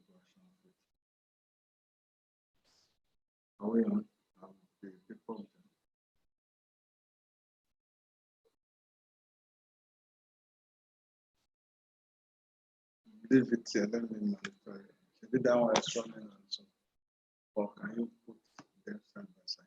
brush off it. Are we on? The people. Leave it here. Let me modify it. Maybe that one is running on so. Or can you put them side by side?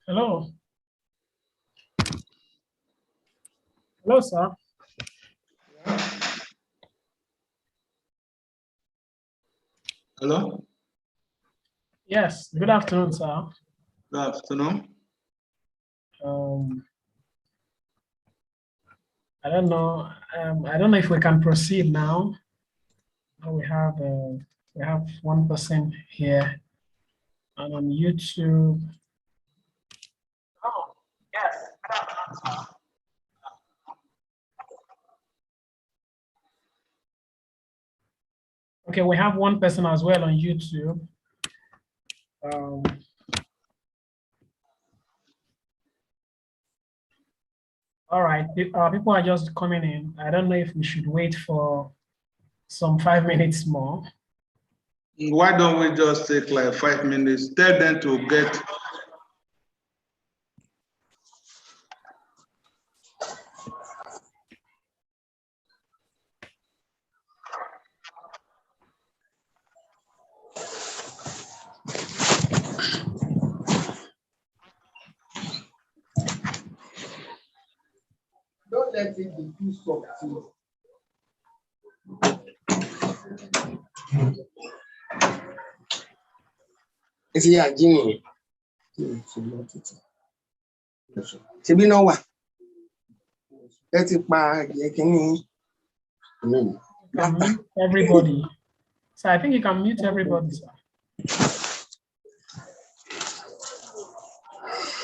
Hello. Hello, sir. Hello? Yes, good afternoon, sir. Good afternoon. I don't know. I don't know if we can proceed now. We have one person here, and on YouTube. Oh, yes. Good afternoon, sir. Okay, we have one person as well on YouTube. All right, people are just coming in. I don't know if we should wait for some 5 minutes more. Why don't we just take like 5 minutes? Tell them to get. Don't let it be too soft too. Is he a genie? Ṣebí náà wà? Ẹ ti pa adìẹ kìíní. You can mute everybody. So I think you can mute everybody, sir.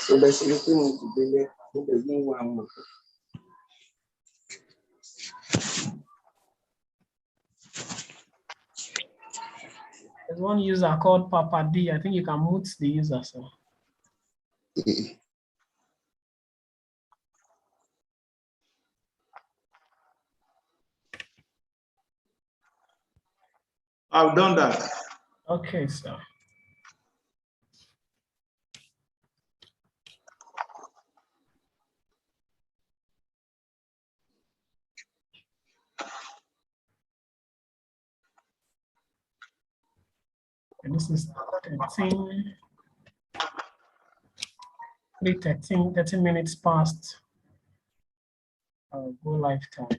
Ṣé bẹ́ẹ̀ ṣe pé mo ti délé níbẹ̀ yìí ń wá wọn? There's one user called Papa D. I think you can mute the user, sir. I've done that. Okay, sir. And this is 13 minutes past go live time.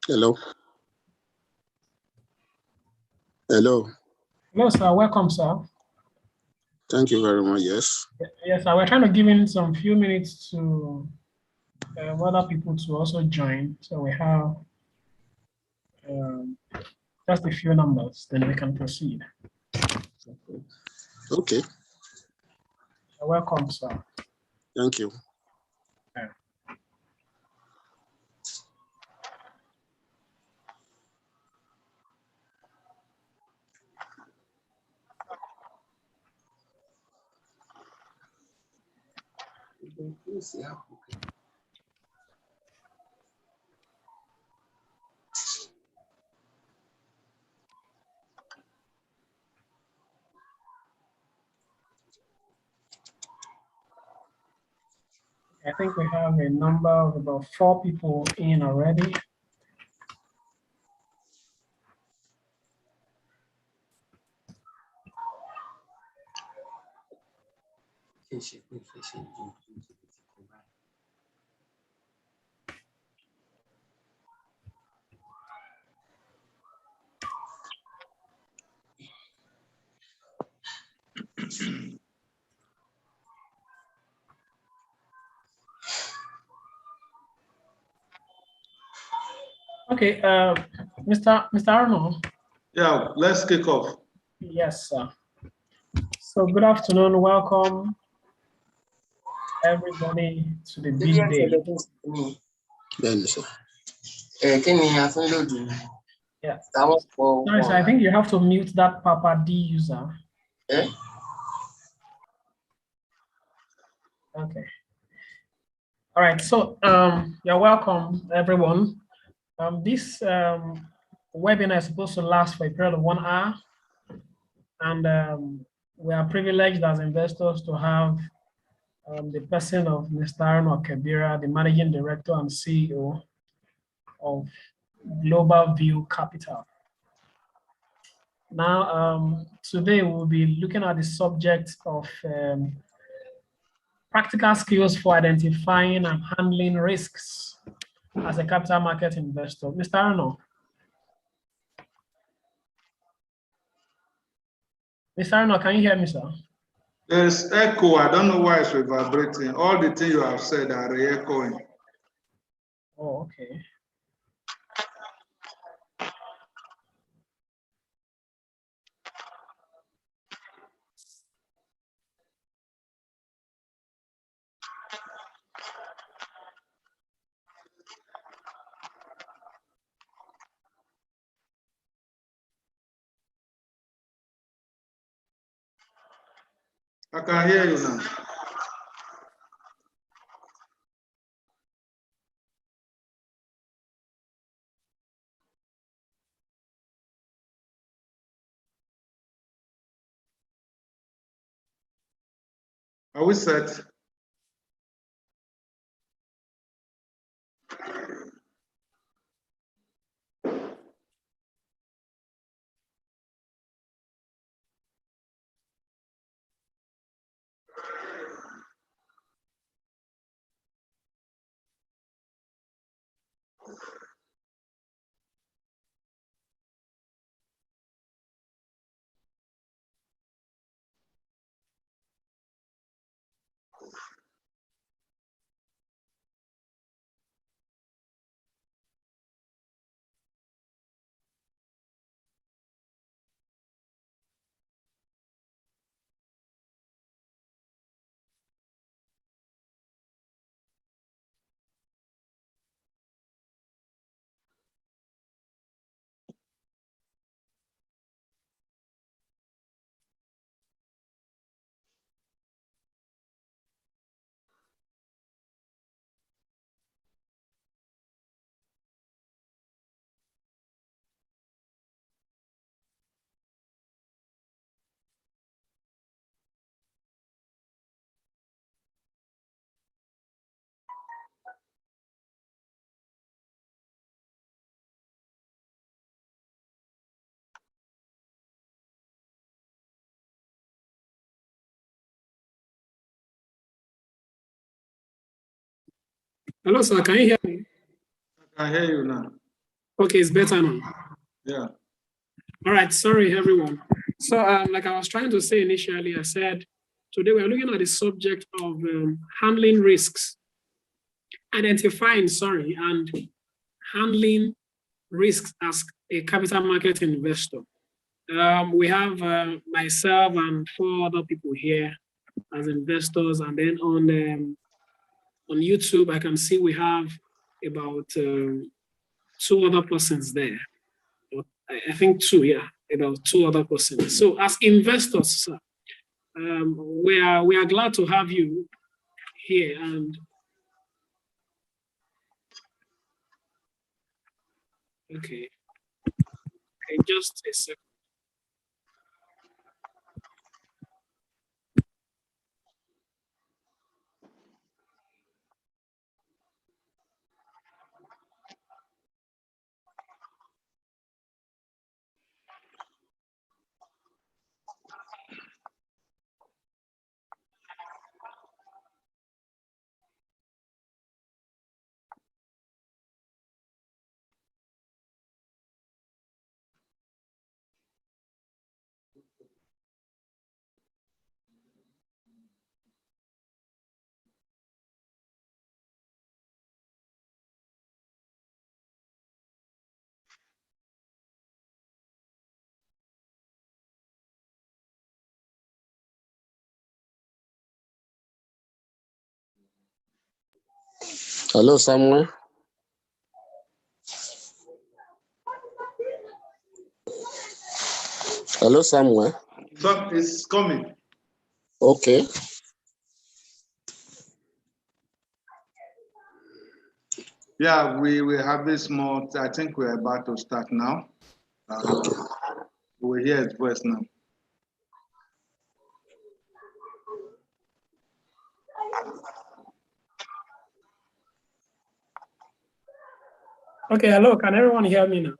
Hello. Hello. Hello, sir. Welcome, sir. Thank you very much. Yes. Yes, sir. We're trying to give in some few minutes to other people to also join. So we have just a few numbers, then we can proceed. Okay. Welcome, sir. Thank you. I think we have a number of about 4 people in already. Okay, Mr. Arnold. Yeah, let's kick off. Yes, sir. So good afternoon. Welcome everybody to the big day. Yeah. Sorry, sir, I think you have to mute that Papa D user. Okay. All right. So you're welcome, everyone. This webinar is supposed to last for a period of 1 hour, and we are privileged as investors to have the person of Mr. Arnold Kabira, the Managing Director and CEO of Global View Capital. Now, today we'll be looking at the subject of practical skills for identifying and handling risks as a capital market investor. Mr. Arnold. Mr. Arnold, can you hear me, sir? There's echo. I don't know why it's reverberating. All the things you have said are re-echoing. Oh, okay. I can hear you now. Are we set? Hello, sir. Can you hear me? I can hear you now. Okay, it's better now. Yeah. All right, sorry everyone. So like I was trying to say initially, I said, today we're looking at the subject of handling risks, identifying, and handling risks as a capital market investor. We have myself and 4 other people here as investors, and then on YouTube, I can see we have about 2 other persons there. I think 2, yeah, about 2 other persons. So as investors, sir, we are glad to have you here. And okay, just a second. Hello, Samuel. Hello, Samuel. So it's coming. Okay. Yeah, we have this small. I think we're about to start now. Okay. We hear his voice now. Okay, hello, can everyone hear me now?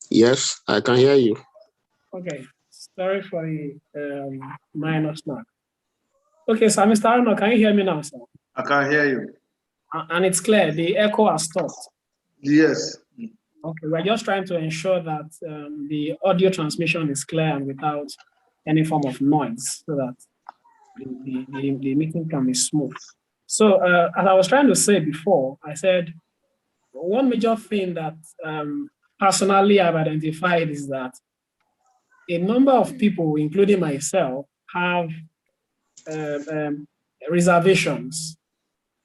Yes, I can hear you. Okay, sorry for the minor snag. Okay, so Mr. Arnold, can you hear me now, sir? I can hear you. And it's clear, the echo has stopped. Yes. Okay, we're just trying to ensure that the audio transmission is clear and without any form of noise so that the meeting can be smooth. So as I was trying to say before, I said one major thing that personally I've identified is that a number of people, including myself, have reservations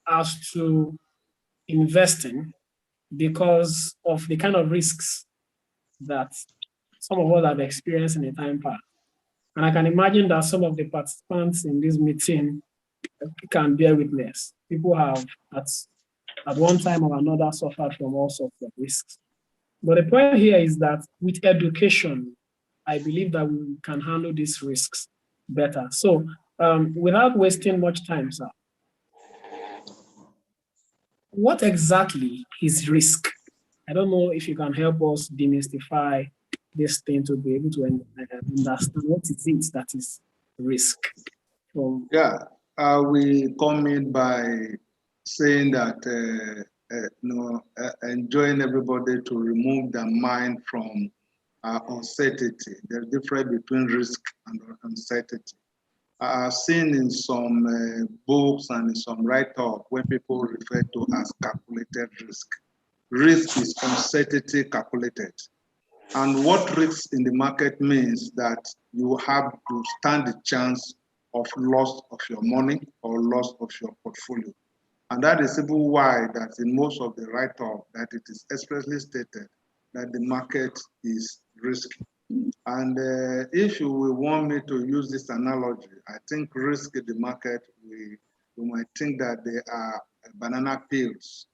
as to investing because of the kind of risks that some of us have experienced in the time past. And I can imagine that some of the participants in this meeting can bear witness. People have, at one time or another, suffered from all sorts of risks. But the point here is that with education, I believe that we can handle these risks better. So without wasting much time, sir, what exactly is risk? I don't know if you can help us demystify this thing to be able to understand what is it that is risk. Yeah, we come in by saying that enjoying everybody to remove their mind from uncertainty. There's a difference between risk and uncertainty. I've seen in some books and in some write-up when people refer to as calculated risk. Risk is uncertainty calculated. And what risk in the market means that you have to stand the chance of loss of your money or loss of your portfolio. And that is even why that in most of the write-up that it is expressly stated that the market is risky. And if you will want me to use this analogy, I think risk in the market, we might think that they are banana peels.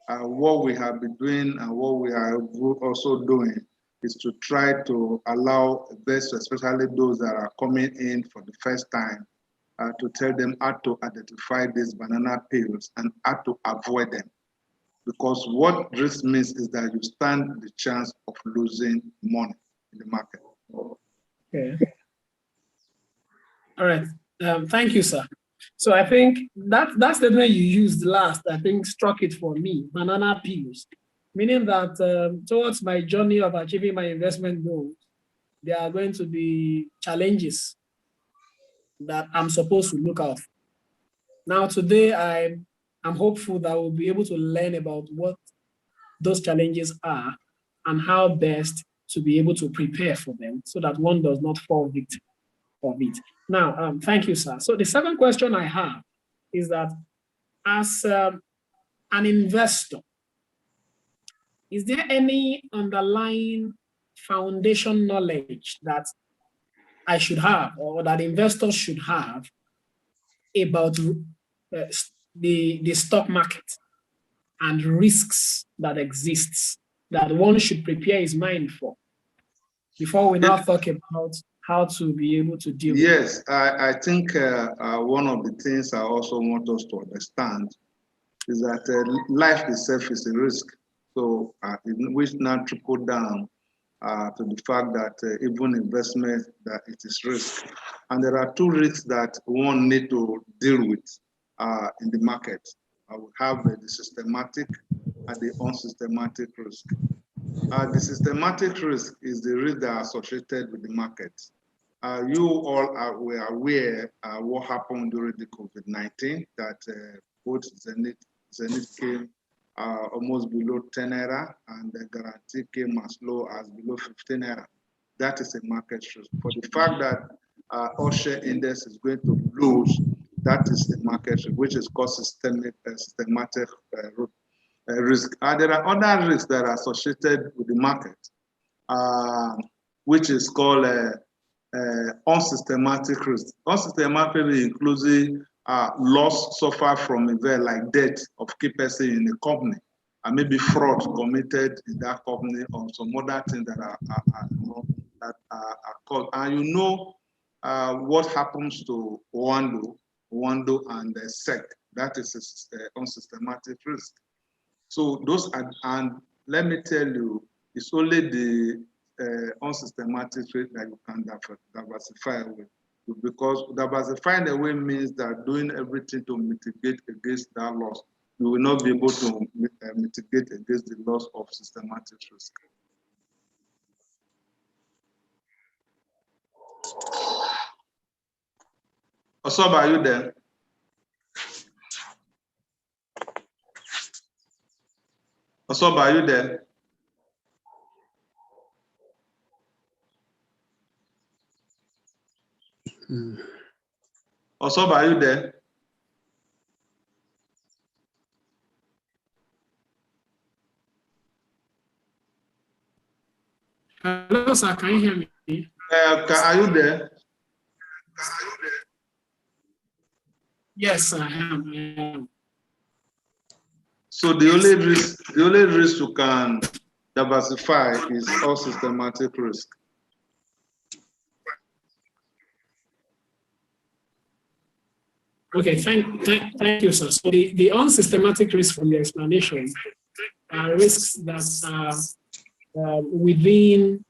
What we have been doing and what we are also doing is to try to allow investors, especially those that are coming in for the first time, to tell them how to identify these banana peels and how to avoid them. Because what risk means is that you stand the chance of losing money in the market. Okay. All right. Thank you, sir. So I think that statement you used last, I think struck it for me, banana peels. meaning that towards my journey of achieving my investment goals, there are going to be challenges that I'm supposed to look out for. Now, today, I'm hopeful that we'll be able to learn about what those challenges are and how best to be able to prepare for them so that one does not fall victim of it. Now, thank you, sir. So the second question I have is that as an investor, is there any underlying foundation knowledge that I should have or that investors should have about the stock market and risks that exists that one should prepare his mind for before we now talk about how to be able to deal with it? Yes, I think one of the things I also want us to understand is that life itself is a risk. So which now trickle down to the fact that even investment, that it is risk. And there are two risks that one need to deal with in the market. We have the systematic and the unsystematic risk. The systematic risk is the risk that are associated with the market. You all were aware what happened during the COVID-19, that both Zenith came almost below 10 naira, and the guarantee came as low as below 15 naira. That is a market risk. For the fact that all share index is going to lose, that is the market risk, which is called systematic risk. There are other risks that are associated with the market, which is called unsystematic risk. Unsystematic risk includes loss suffered from event like death of key person in the company, and maybe fraud committed in that company, or some other things that are caused. And you know what happens to Wando and SEC. That is unsystematic risk. So those are, and let me tell you, it's only the unsystematic risk that you can diversify with. Because diversifying away means that doing everything to mitigate against that loss, you will not be able to mitigate against the loss of systematic risk. Osoba, are you there? Osoba, are you there? Osoba, are you there? Hello, sir. Can you hear me? Are you there? Yes, I am. So the only risk you can diversify is all systematic risk. Okay, thank you, sir. So the unsystematic risk from the explanation are risks that are within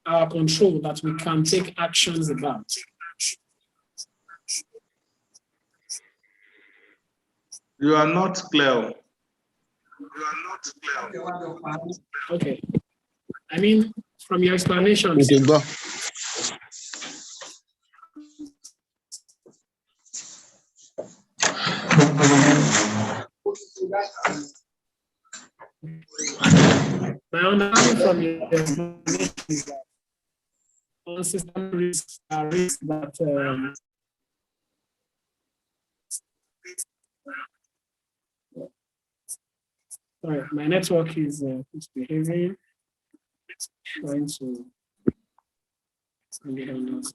our control that we can take actions about. You are not clear. Okay. I mean, from your explanation. Okay, go. My understanding from your explanation is that unsystematic risks are risks that sorry, my network is misbehaving. Trying to get on those.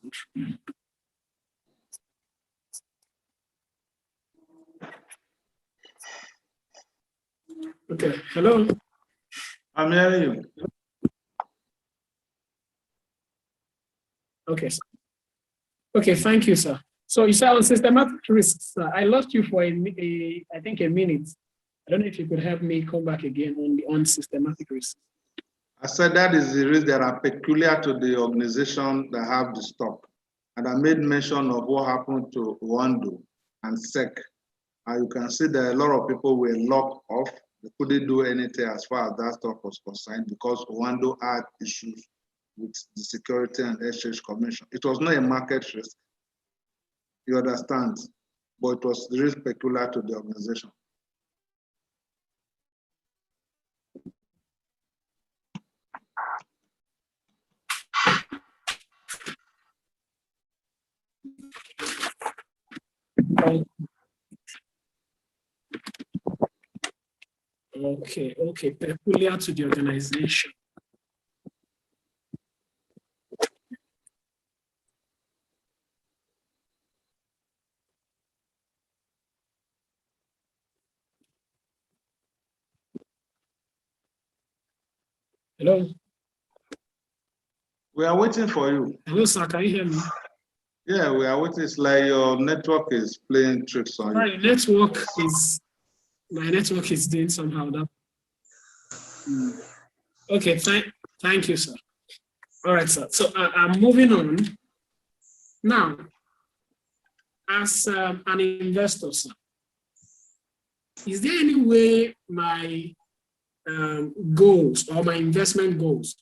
Okay, hello. I'm hearing you. Okay. Okay, thank you, sir. So you said on systematic risks. I lost you for I think a minute. I don't know if you could help me come back again on the unsystematic risks. I said that is the risks that are peculiar to the organization that have the stock. And I made mention of what happened to Wando and SEC. You can see that a lot of people were locked off They couldn't do anything as far as that stock was concerned because Owando had issues with the Security and Exchange Commission. It was not a market risk, you understand, but it was risk peculiar to the organization. Okay, peculiar to the organization. Hello? We are waiting for you. Hello, sir, can you hear me? Yeah, we are waiting. It's like your network is playing tricks on Sorry, my network is doing somehow that. Okay, thank you, sir. All right, sir. So I'm moving on. Now, as an investor, sir, is there any way my goals or my investment goals,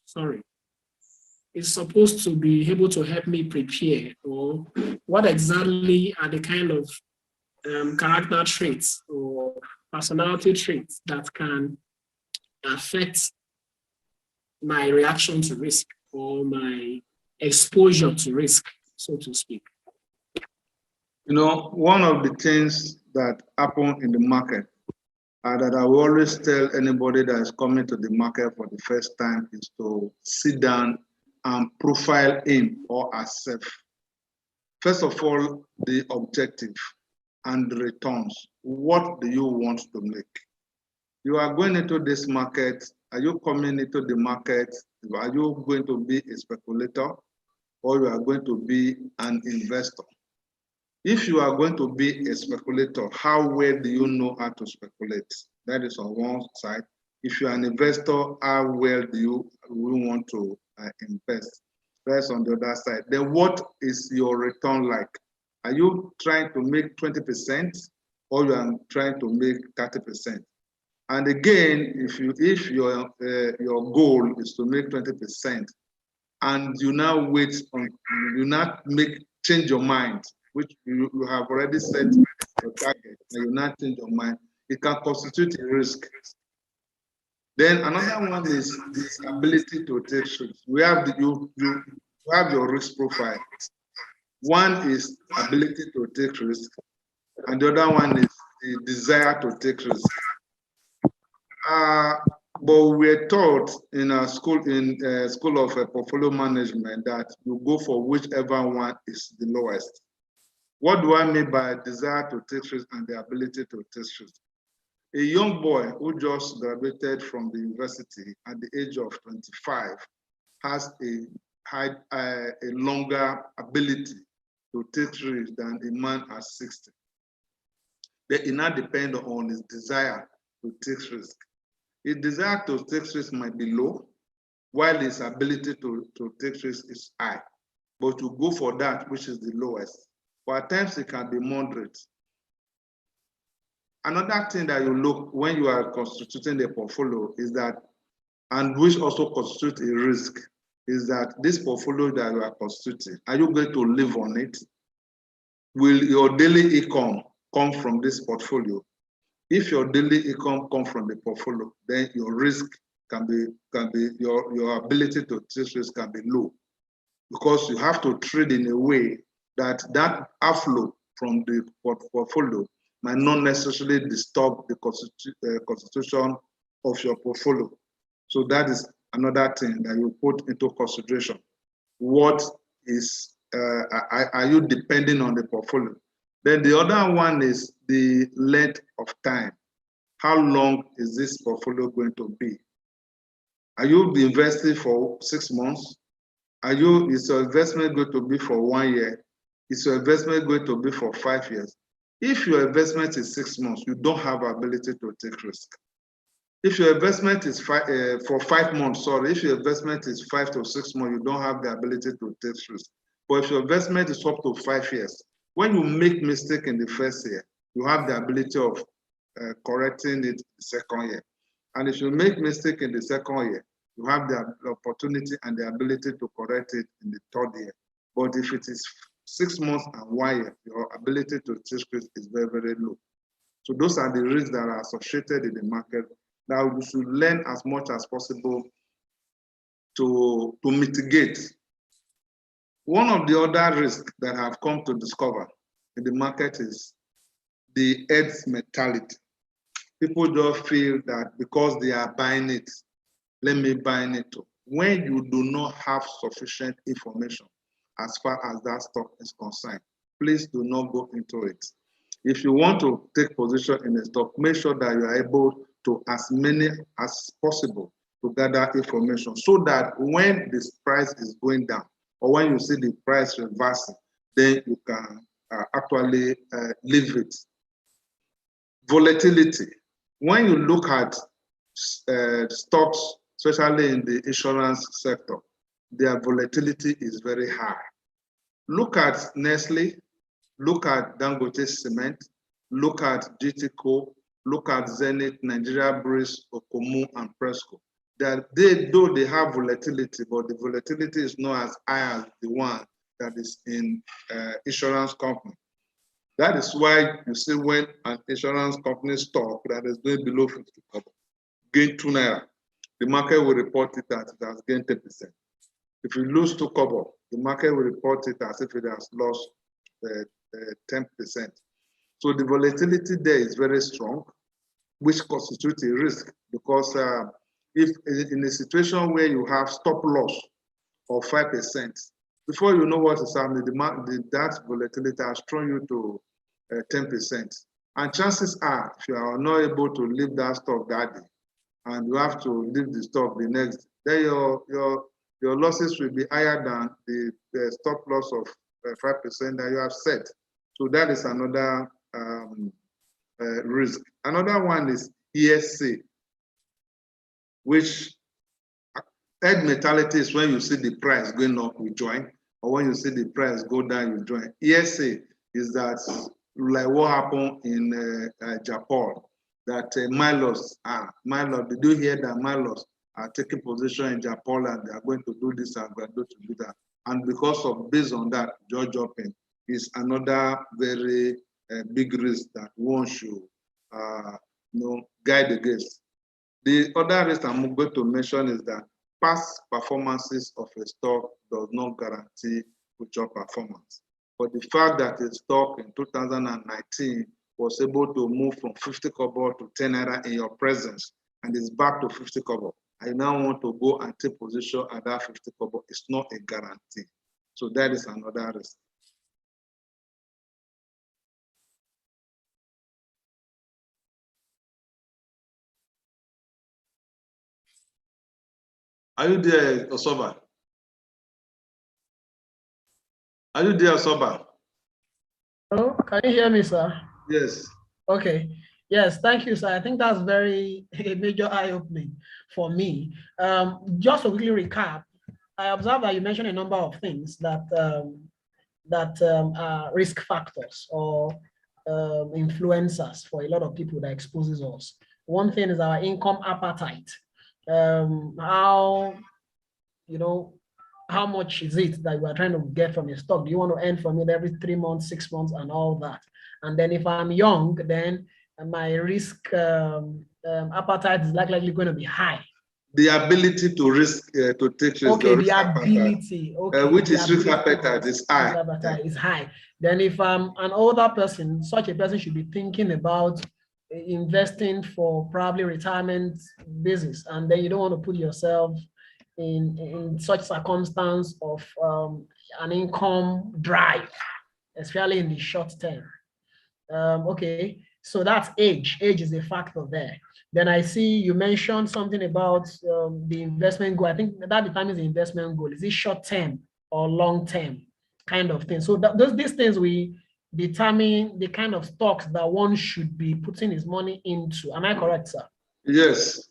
is supposed to be able to help me prepare, or what exactly are the kind of character traits or personality traits that can affect my reaction to risk or my exposure to risk, so to speak? You know, one of the things that happen in the market that I will always tell anybody that is coming to the market for the first time is to sit down and profile him or herself. First of all, the objective and the returns. What do you want to make? You are going into this market. Are you coming into the market? Are you going to be a speculator or you are going to be an investor? If you are going to be a speculator, how well do you know how to speculate? That is on one side. If you are an investor, how well do you want to invest? That's on the other side. Then what is your return like? Are you trying to make 20% or you are trying to make 30%? And again, if your goal is to make 20% and you now change your mind, which you have already set your target, and you now change your mind, it can constitute a risk. Then another one is the ability to take risks. We have you have your risk profile. One is ability to take risk, and the other one is the desire to take risk. But we're taught in a school of portfolio management that you go for whichever one is the lowest. What do I mean by desire to take risk and the ability to take risk? A young boy who just graduated from the university at the age of 25 has a longer ability to take risk than a man at 60. It now depends on his desire to take risk. His desire to take risk might be low, while his ability to take risk is high. But you go for that which is the lowest. But at times it can be moderate. Another thing that you look when you are constituting the portfolio is that, and which also constitutes a risk, is that this portfolio that you are constituting, are you going to live on it? Will your daily income come from this portfolio? If your daily income comes from the portfolio, then your risk can be your ability to take risk can be low, because you have to trade in a way that outflow from the portfolio might not necessarily disturb the constitution of your portfolio. So that is another thing that you put into consideration. What is are you depending on the portfolio? Then the other one is the length of time. How long is this portfolio going to be? Are you investing for 6 months? Is your investment going to be for 1 year? Is your investment going to be for 5 years? If your investment is 6 months, you don't have ability to take risk. If your investment is for 5 months, if your investment is 5 to 6 months, you don't have the ability to take risk. But if your investment is up to 5 years, when you make mistake in the first year, you have the ability of correcting it the second year. And if you make mistake in the second year, you have the opportunity and the ability to correct it in the third year. But if it is 6 months and 1 year, your ability to teach risk is very, very low. So those are the risks that are associated in the market that we should learn as much as possible to mitigate. One of the other risks that I've come to discover in the market is the heads mentality. People just feel that because they are buying it, let me buy it too. When you do not have sufficient information as far as that stock is concerned, please do not go into it. If you want to take position in a stock, make sure that you are able to as many as possible to gather information so that when this price is going down or when you see the price reversing, then you can actually leave it. Volatility. When you look at stocks, especially in the insurance sector, their volatility is very high. Look at Nestle, look at Dangote Cement, look at GTCO, look at Zenith, Nigeria Breeze, Okomu, and Presco. Though they have volatility, but the volatility is not as high as the one that is in insurance company. That is why you see when an insurance company stock that is going below 50 kobo gain 2 naira, the market will report it as it has gained 10%. If you lose 2 kobo, the market will report it as if it has lost 10%. So the volatility there is very strong, which constitutes a risk because if in a situation where you have stop loss of 5%, before you know what is happening, that volatility has thrown you to 10%. And chances are, if you are not able to leave that stock that day, and you have to leave the stock the next, then your losses will be higher than the stop loss of 5% that you have set. So that is another risk. Another one is ESC, which head mentality is when you see the price going up, you join, or when you see the price go down, you join. ESA is that like what happened in Japan, that Milos, did you hear that Milos are taking position in Japan and they are going to do this and they are going to do that? And based on that, George jumping is another very big risk that one should guide against. The other risk I'm going to mention is that past performances of a stock does not guarantee future performance. But the fact that a stock in 2019 was able to move from 50 kobo to 10 naira in your presence and is back to 50 kobo, I now want to go and take position at that 50 kobo. It's not a guarantee. So that is another risk. Are you there, Osoba? Are you there, Osoba? Oh, can you hear me, sir? Yes. Okay. Yes, thank you, sir. I think that's very a major eye-opening for me. Just to quickly recap, I observed that you mentioned a number of things that are risk factors or influencers for a lot of people that exposes us. One thing is our income appetite. How much is it that you are trying to get from a stock? Do you want to earn from it every 3 months, 6 months, and all that? And then if I'm young, then my risk appetite is likely going to be high. The ability to risk to take risk. Okay, the ability. Okay, which is risk appetite is high. Risk appetite is high. Then if I'm an older person, such a person should be thinking about investing for probably retirement basis, and then you don't want to put yourself in such circumstance of an income drive, especially in the short term. Okay, so that's age. Age is a factor there. Then I see you mentioned something about the investment goal. I think that determines the investment goal. Is it short term or long term kind of thing? So these things we determine the kind of stocks that one should be putting his money into. Am I correct, sir? Yes.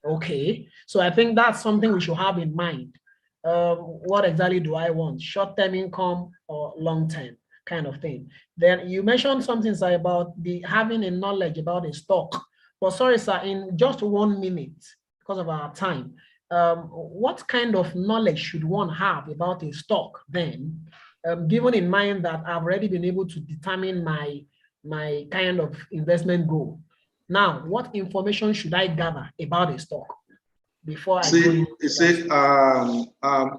Okay, so I think that's something we should have in mind. What exactly do I want? Short-term income or long-term? kind of thing. Then you mentioned something, sir, about the having a knowledge about a stock. But sorry, sir, in just 1 minute, because of our time, what kind of knowledge should one have about a stock then, given in mind that I've already been able to determine my kind of investment goal? Now, what information should I gather about a stock before I go into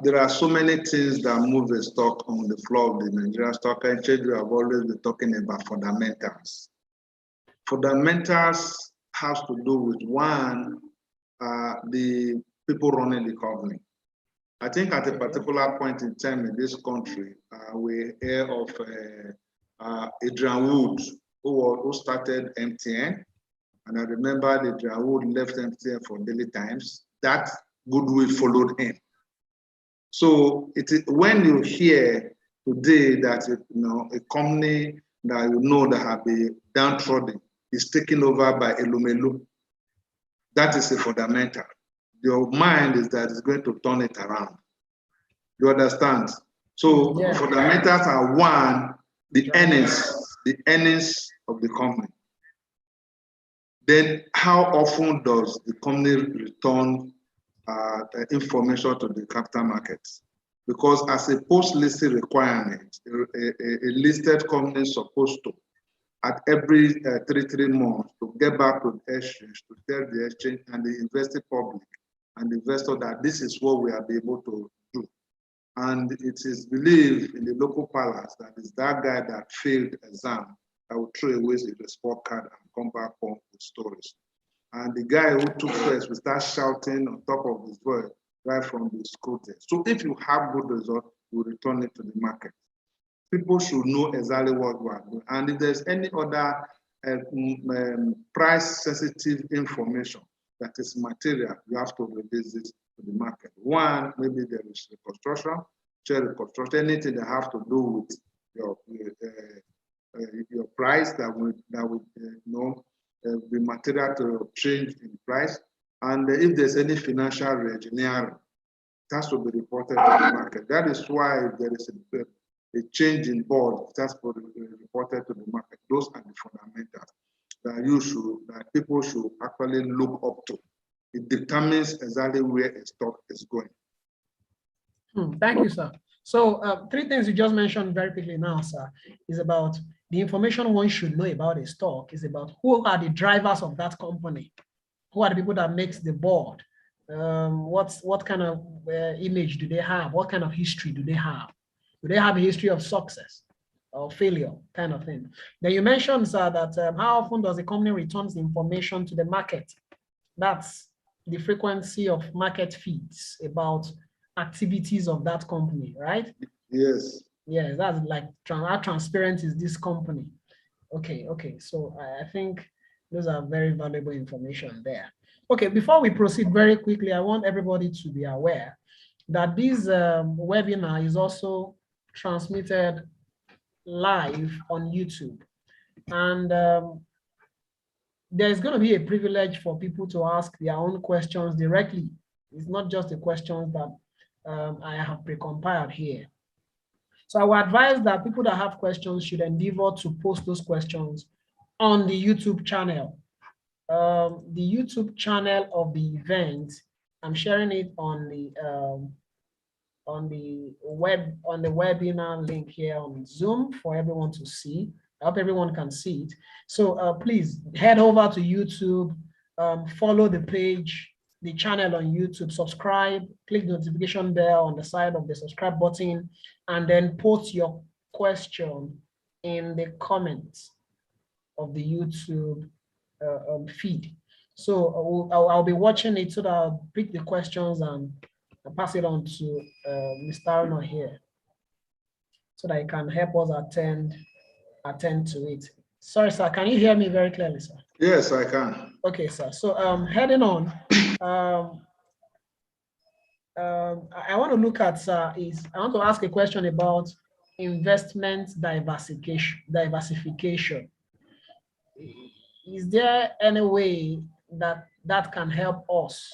there are so many things that move a stock on the floor of the Nigerian Stock Exchange. We have always been talking about fundamentals. Fundamentals has to do with one, the people running the company. I think at a particular point in time in this country, we hear of Adrian Wood, who started MTN. And I remember that Adrian Wood left MTN for Daily Times. That goodwill followed him. So when you hear today that a company that that have been downtrodden is taken over by Elumelu, that is a fundamental. Your mind is that it's going to turn it around. You understand? So fundamentals are one, the earnings of the company. Then how often does the company return the information to the capital markets? Because as a post-listing requirement, a listed company is supposed to, at every 3 months, to get back to the exchange, to tell the exchange and the investing public and the investor that this is what we are able to do. And it is believed in the local palace that it's that guy that failed exam that will throw away his report card and come back home with stories. And the guy who took first will start shouting on top of his voice right from the school day. So if you have good results, you return it to the market. People should know exactly what we are doing. And if there's any other price-sensitive information that is material, you have to release it to the market. One, maybe there is reconstruction, share reconstruction, anything that have to do with your price that would be material to change in price. And if there's any financial re-engineering, it has to be reported to the market. That is why if there is a change in board, it has to be reported to the market. Those are the fundamentals that people should actually look up to. It determines exactly where a stock is going. Thank you, sir. So 3 things you just mentioned very quickly now, sir, is about the information one should know about a stock, is about who are the drivers of that company, who are the people that makes the board, what kind of image do they have, what kind of history do they have? Do they have a history of success or failure, kind of thing? Then you mentioned, sir, that how often does a company returns the information to the market? That's the frequency of market feeds about activities of that company, right? Yes. Yeah, that's like how transparent is this company? Okay. So I think those are very valuable information there. Okay, before we proceed very quickly, I want everybody to be aware that this webinar is also transmitted live on YouTube. And there's going to be a privilege for people to ask their own questions directly. It's not just the questions that I have precompiled here. So I would advise that people that have questions should endeavor to post those questions on the YouTube channel. The YouTube channel of the event, I'm sharing it on the webinar link here on Zoom for everyone to see. I hope everyone can see it. So please head over to YouTube, follow the page, the channel on YouTube, subscribe, click the notification bell on the side of the subscribe button, and then post your question in the comments of the YouTube feed. So I'll be watching it so that I'll pick the questions and pass it on to Mr. Arno here so that he can help us attend to it. Sorry, sir, can you hear me very clearly, sir? Yes, I can. Okay, sir. So heading on, I want to look at, sir, I want to ask a question about investment diversification. Is there any way that can help us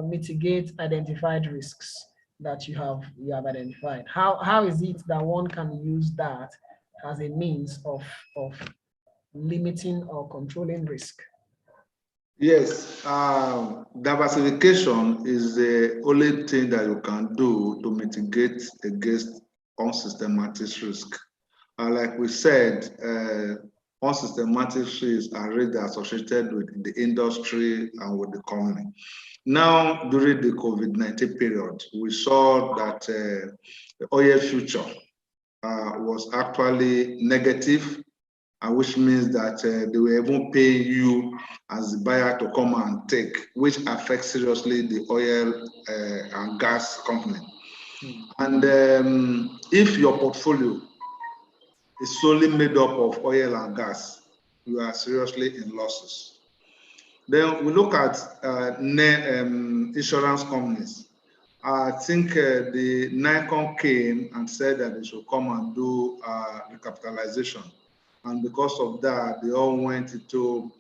mitigate identified risks that you have identified? How is it that one can use that as a means of limiting or controlling risk? Yes, diversification is the only thing that you can do to mitigate against unsystematic risk. Like we said, unsystematic risks are really associated with the industry and with the company. Now, during the COVID-19 period, we saw that the oil future was actually negative, which means that they will even pay you as the buyer to come and take, which affects seriously the oil and gas company. And if your portfolio is solely made up of oil and gas, you are seriously in losses. Then we look at insurance companies. I think the NICON came and said that they should come and do recapitalization. And because of that, they all went into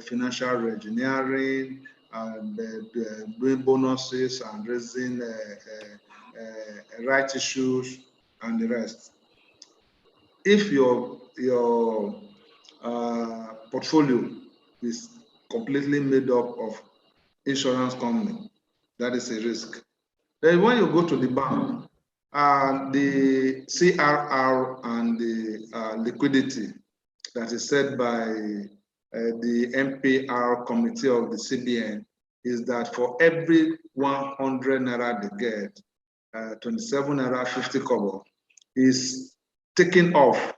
financial re-engineering and doing bonuses and raising right issues and the rest. If your portfolio is completely made up of insurance company, that is a risk. Then when you go to the bank, the CRR and the liquidity that is set by the MPR committee of the CBN is that for every 100 naira they get, 27 naira 50 kobo is taken off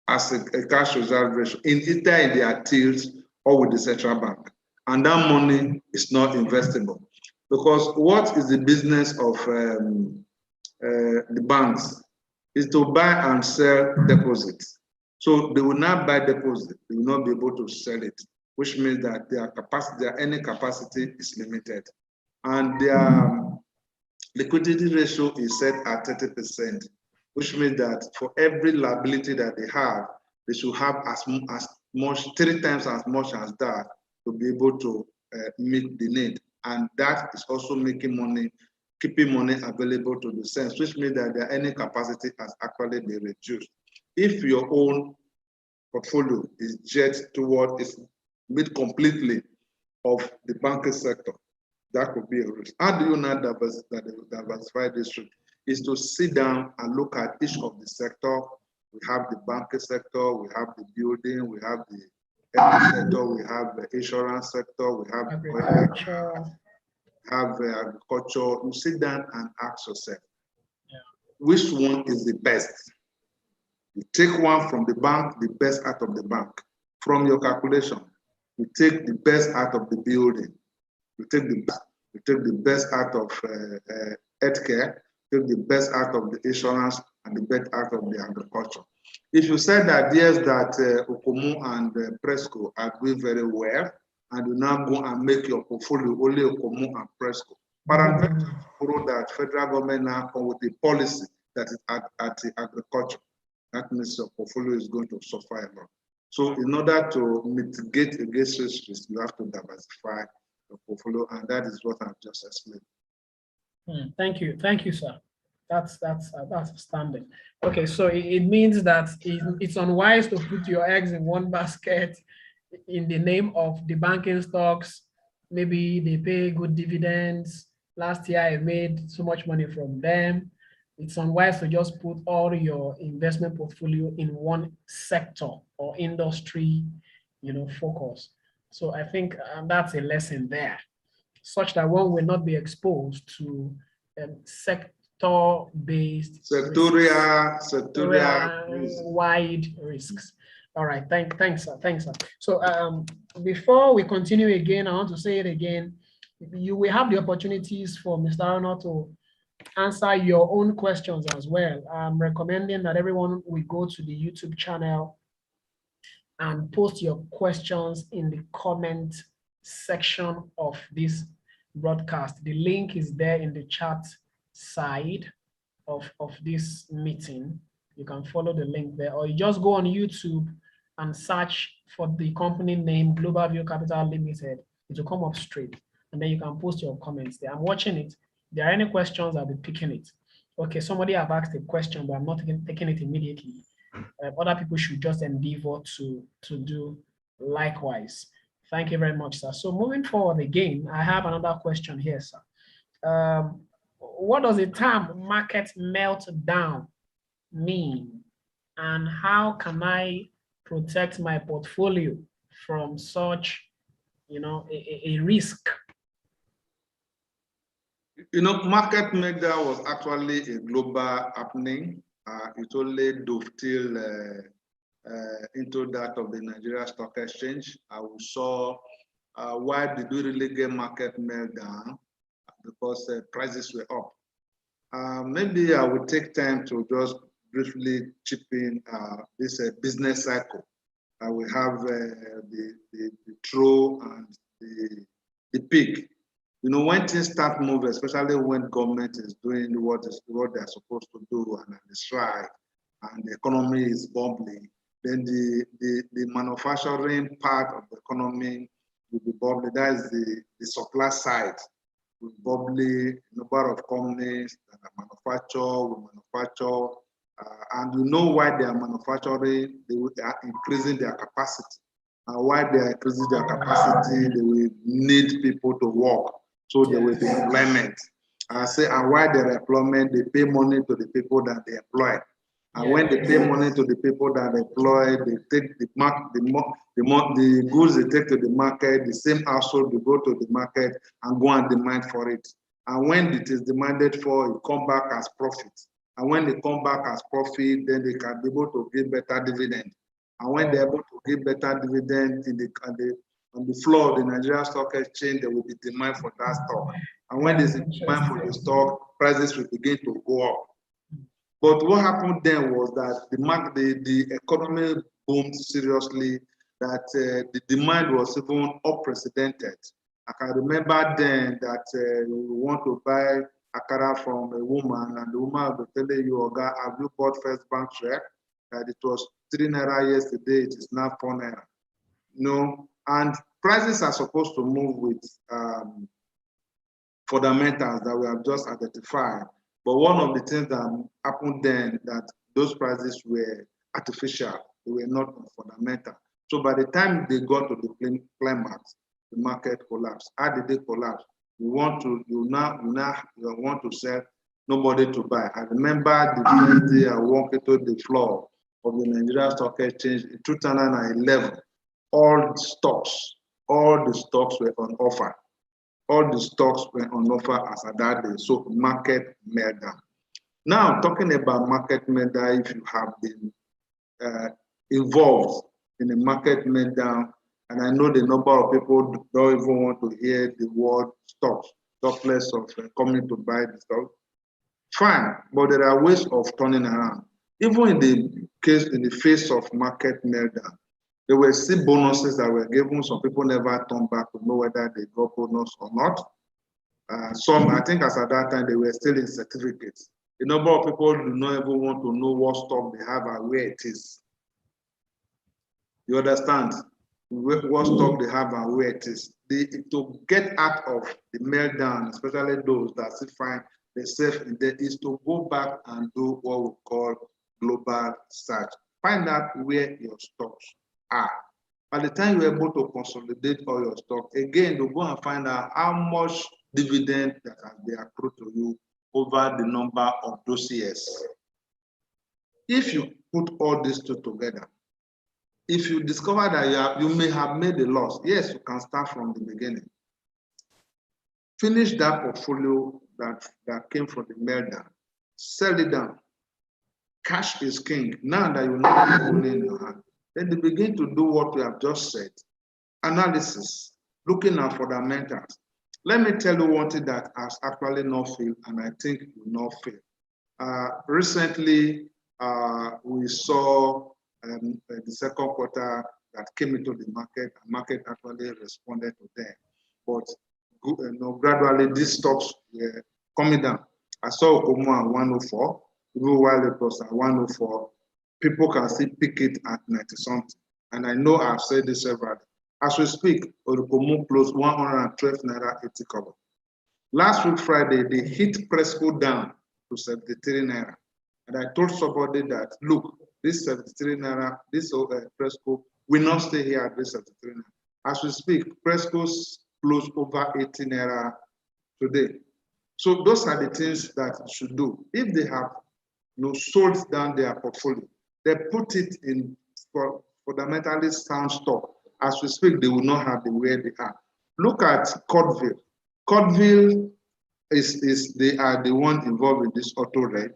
as a cash reserve ratio either in their tills or with the central bank. And that money is not investable. Because what is the business of the banks is to buy and sell deposits. So they will not buy deposit, they will not be able to sell it, which means that their capacity, their earning capacity is limited. And their liquidity ratio is set at 30%, which means that for every liability that they have, they should have as much, 3 times as much as that to be able to meet the need. And that is also making money, keeping money available to the sense, which means that their earning capacity has actually been reduced. If your own portfolio is jet toward, is made completely of the banking sector, that could be a risk. How do you not diversify this risk? Is to sit down and look at each of the sector. We have the banking sector, we have the building, we have the energy sector, we have the insurance sector, we have agriculture. You sit down and ask yourself, which one is the best? You take one from the bank, the best out of the bank. From your calculation, you take the best out of the building. You take the best out of healthcare, take the best out of the insurance, and the best out of the agriculture. If you said that yes, that Okomu and Presco are doing very well, and you now go and make your portfolio only Okomu and Presco, prove that federal government now come with a policy that is at the agriculture. That means your portfolio is going to suffer a lot. So in order to mitigate against this risk, you have to diversify your portfolio, and that is what I've just explained. Thank you, sir. That's outstanding. Okay, so it means that it's unwise to put your eggs in one basket in the name of the banking stocks. Maybe they pay good dividends. Last year I made so much money from them. It's unwise to just put all your investment portfolio in one sector or industry, focus. So I think that's a lesson there, such that one will not be exposed to sector-based, wide risks. All right, thanks, sir. So before we continue again, I want to say it again. You will have the opportunities for Mr. Arnold to answer your own questions as well. I'm recommending that everyone will go to the YouTube channel and post your questions in the comment section of this broadcast. The link is there in the chat side of this meeting. You can follow the link there, or you just go on YouTube and search for the company name Global View Capital Limited. It will come up straight, and then you can post your comments there. I'm watching it. If there are any questions, I'll be picking it. Okay, somebody have asked a question, but I'm not taking it immediately. other people should just endeavor to do likewise. Thank you very much, sir. So moving forward again, I have another question here, sir. What does the term market meltdown mean? And how can I protect my portfolio from such, a risk? Market meltdown was actually a global happening. It only dovetailed into that of the Nigeria Stock Exchange. We saw why did we really get market meltdown? Because prices were up. Maybe I will take time to just briefly chip in this business cycle. We have the trough and the peak. When things start moving, especially when government is doing what they're supposed to do and it's right, and the economy is bubbling, then the manufacturing part of the economy will be bubbling. That is the supply side. Will bubbly, number of companies that will manufacture, and why they are manufacturing, they are increasing their capacity. And why they are increasing their capacity, they will need people to work. So there will be employment. And why there employment, they pay money to the people that they employ. And when they pay money to the people that they employ, they take the goods they take to the market, the same household will go to the market and go and demand for it. And when it is demanded for, it come back as profit. And when they come back as profit, then they can be able to give better dividend. And when they're able to give better dividend on the floor of the Nigeria Stock Exchange, there will be demand for that stock. And when there's a demand for the stock, prices will begin to go up. But what happened then was that the economy boomed seriously, that the demand was even unprecedented. I can remember then that we want to buy akara from a woman, and the woman will tell you, Oga, have you bought First Bank share? That it was 3 naira yesterday, it is now 4 naira. And prices are supposed to move with fundamentals that we have just identified. But one of the things that happened then, that those prices were artificial, they were not fundamental. So by the time they got to the climax, the market collapsed. How did they collapse? You want to sell, nobody to buy. I remember the first day I walked into the floor of the Nigeria Stock Exchange in 2011. All the stocks were on offer. All the stocks were on offer as at that day. So market meltdown. Now, talking about market meltdown, if you have been involved in a market meltdown, and I know the number of people don't even want to hear the word stocks, talkless of coming to buy the stock. Fine, but there are ways of turning around. Even in the face of market meltdown, there were still bonuses that were given. Some people never turned back to know whether they got bonus or not. Some, I think as at that time, they were still in certificates. A number of people do not even want to know what stock they have and where it is. You understand? What stock they have and where it is. To get out of the meltdown, especially those that still find themselves in there, is to go back and do what we call global search. Find out where your stocks are. By the time you're able to consolidate all your stock, again, you go and find out how much dividend that has been accrued to you over the number of those years. If you put all these two together, if you discover that you may have made a loss, yes, you can start from the beginning. Finish that portfolio that came from the meltdown, sell it down. Cash is king. Now that you know the money in your hand, then you begin to do what we have just said. Analysis, looking at fundamentals. Let me tell you one thing that has actually not failed, and I think will not fail. Recently, we saw the second quarter that came into the market, and market actually responded to them. But gradually, these stocks were coming down. I saw Okomo at 104, even while it was at 104. People can still pick it at 90 something. And I know I've said this several times. As we speak, Okomo closed 112 naira 80 kobo. Last week, Friday, they hit Presco down to 73 naira. And I told somebody that, look, this 73 naira, this Presco will not stay here at this 73 naira. As we speak, Presco's close over 80 naira today. So those are the things that you should do. If they have sold down their portfolio, they put it in for fundamentally sound stock. As we speak, they will not have the way they are. Look at Cordville. Cordville they are the one involved in this auto reg.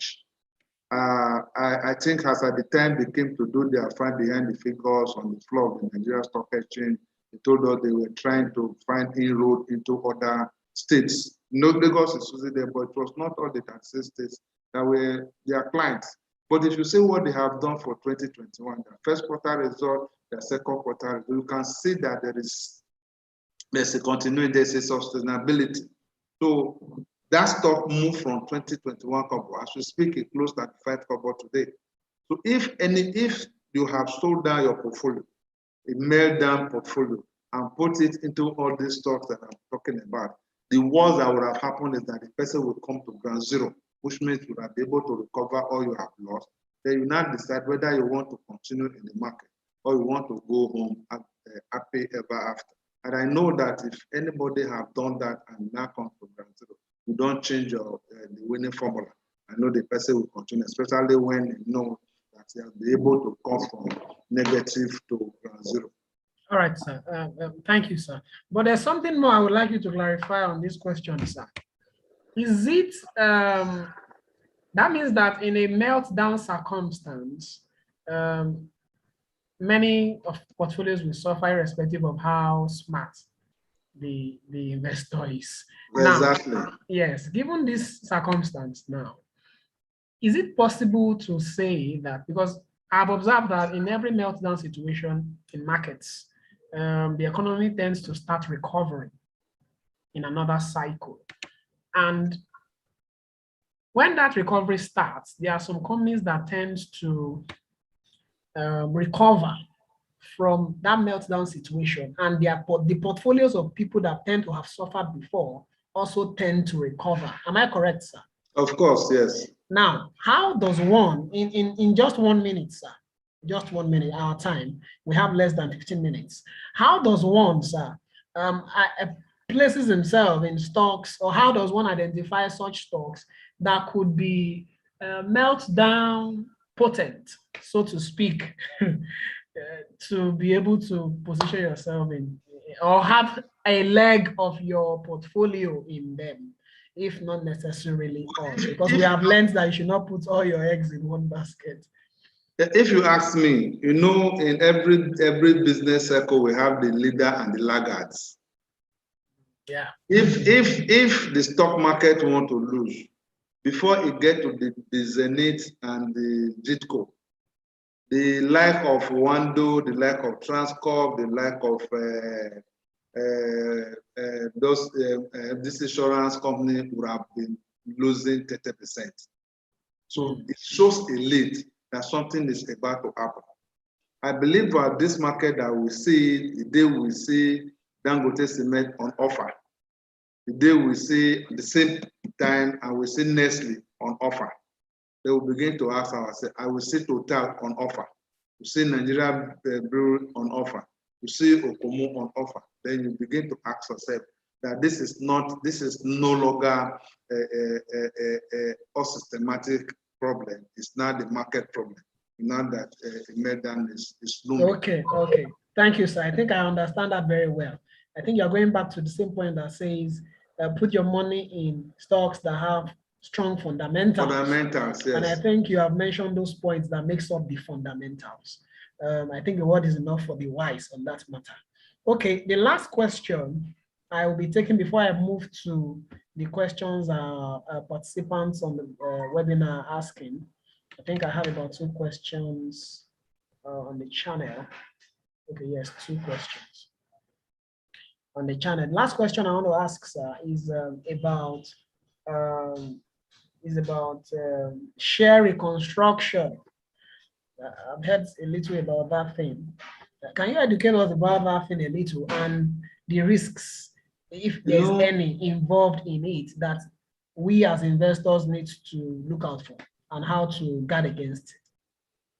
I think as at the time they came to do their find behind the figures on the floor of the Nigeria Stock Exchange, they told us they were trying to find inroad into other states. No, Lagos is using them, but it was not all the taxing states that were their clients. But if you see what they have done for 2021, the first quarter result, the second quarter result, you can see that there's a continuity, there's a sustainability. So that stock moved from 2021 kobo. As we speak, it closed at 5 kobo today. So if you have sold down your portfolio, a mailed down portfolio, and put it into all these stocks that I'm talking about, the worst that would have happened is that the person will come to ground zero, which means you will be able to recover all you have lost. Then you now decide whether you want to continue in the market or you want to go home happy ever after. And I know that if anybody have done that and now come to ground zero, you don't change the winning formula. I know the person will continue, especially when you know that you'll be able to come from negative to ground zero. All right, sir. Thank you, sir. But there's something more I would like you to clarify on this question, sir. Is it, that means that in a meltdown circumstance, many of portfolios will suffer irrespective of how smart the investor is. Exactly. Now, yes, given this circumstance now, is it possible to say that, because I've observed that in every meltdown situation in markets, the economy tends to start recovering in another cycle. And when that recovery starts, there are some companies that tend to recover from that meltdown situation, and the portfolios of people that tend to have suffered before also tend to recover. Am I correct, sir? Of course, yes. Now, how does one, in just 1 minute, sir, just 1 minute, our time, we have less than 15 minutes. How does one, sir, places himself in stocks, or how does one identify such stocks that could be meltdown potent, so to speak, to be able to position yourself in, or have a leg of your portfolio in them, if not necessarily all? Because we have learned that you should not put all your eggs in one basket. If you ask me, in every business circle, we have the leader and the laggards. Yeah. If the stock market want to lose, before it get to the Zenith and the Jitco, the like of Wando, the like of Transcorp, the like of this insurance company would have been losing 30%. So it shows a lead that something is about to happen. I believe that this market that we see, the day we see Dangote Cement on offer, the day we see at the same time and we see Nestle on offer, they will begin to ask ourselves, I will see Total on offer, you see Nigeria Brewery on offer, you see Okomo on offer. Then you begin to ask yourself that this is no longer a systematic problem. It's not the market problem. Not that meltdown is looming. Okay. Thank you, sir. I think I understand that very well. I think you're going back to the same point that says put your money in stocks that have strong fundamentals. Fundamentals, yes. And I think you have mentioned those points that makes up the fundamentals. I think the word is enough for the wise on that matter. Okay, the last question I will be taking before I move to the questions participants on the webinar asking. I think I have about 2 questions on the channel. Okay, yes, 2 questions on the channel. Last question I want to ask, sir, is about share reconstruction. I've heard a little about that thing. Can you educate us about that thing a little, and the risks, if there's any, involved in it that we as investors need to look out for, and how to guard against it?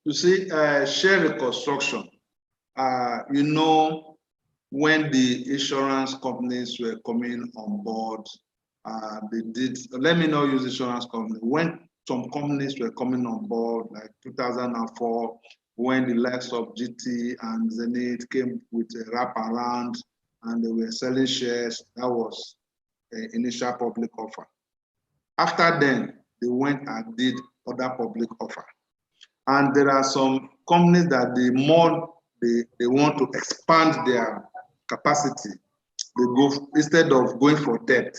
You see, share reconstruction, you know, when the insurance companies were coming on board, they did, let me not use insurance company, when some companies were coming on board, like 2004, when the likes of GT and Zenith came with a wraparound and they were selling shares, that was the initial public offer. After then, they went and did other public offer. And there are some companies that the more they want to expand their capacity, they go, instead of going for debt,